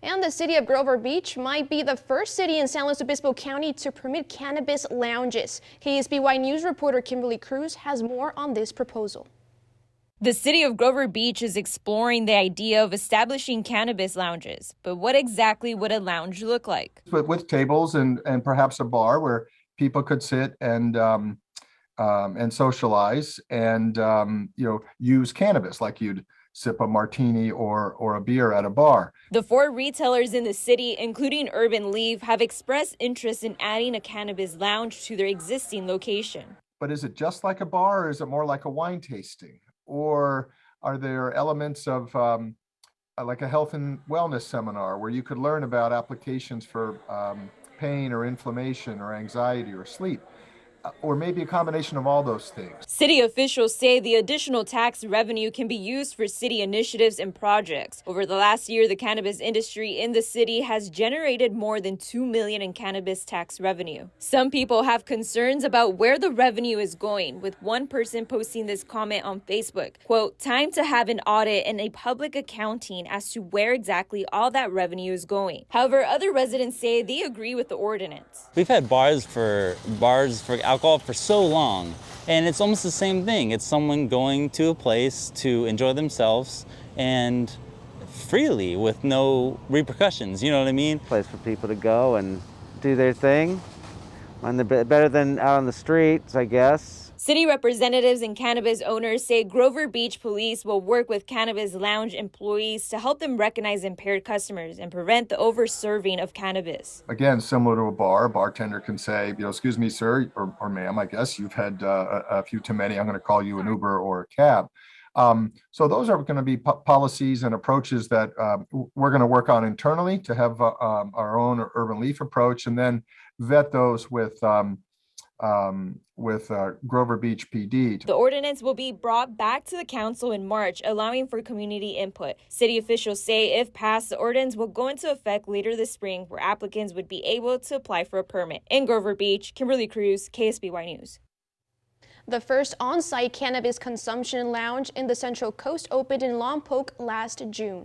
And the city of Grover Beach might be the first city in San Luis Obispo County to permit cannabis lounges. KSBY News reporter Kimberly Cruz has more on this proposal. The city of Grover Beach is exploring the idea of establishing cannabis lounges. But what exactly would a lounge look like? With tables and perhaps a bar where people could sit and socialize and use cannabis like you'd sip a martini or a beer at a bar. The 4 retailers in the city, including Urban Leaf, have expressed interest in adding a cannabis lounge to their existing location. But is it just like a bar, or is it more like a wine tasting? Or are there elements of like a health and wellness seminar where you could learn about applications for pain or inflammation or anxiety or sleep? Or maybe a combination of all those things. City officials say the additional tax revenue can be used for city initiatives and projects. Over the last year, the cannabis industry in the city has generated more than $2 million in cannabis tax revenue. Some people have concerns about where the revenue is going, with one person posting this comment on Facebook, quote, "Time to have an audit and a public accounting as to where exactly all that revenue is going." However, other residents say they agree with the ordinance. We've had bars for alcohol for so long, and it's almost the same thing. It's someone going to a place to enjoy themselves and freely with no repercussions, you know what I mean? Place for people to go and do their thing, better than out on the streets, I guess. City representatives and cannabis owners say Grover Beach police will work with cannabis lounge employees to help them recognize impaired customers and prevent the over-serving of cannabis. Again, similar to a bar, a bartender can say, excuse me, sir, or ma'am, I guess you've had a few too many. I'm going to call you an Uber or a cab. So those are going to be policies and approaches that we're going to work on internally to have our own Urban Leaf approach, and then vet those with Grover Beach PD. The ordinance will be brought back to the council in March, allowing for community input. City officials say if passed, the ordinance will go into effect later this spring, where applicants would be able to apply for a permit. In Grover Beach, Kimberly Cruz, KSBY News. The first on-site cannabis consumption lounge in the Central Coast opened in Lompoc last June.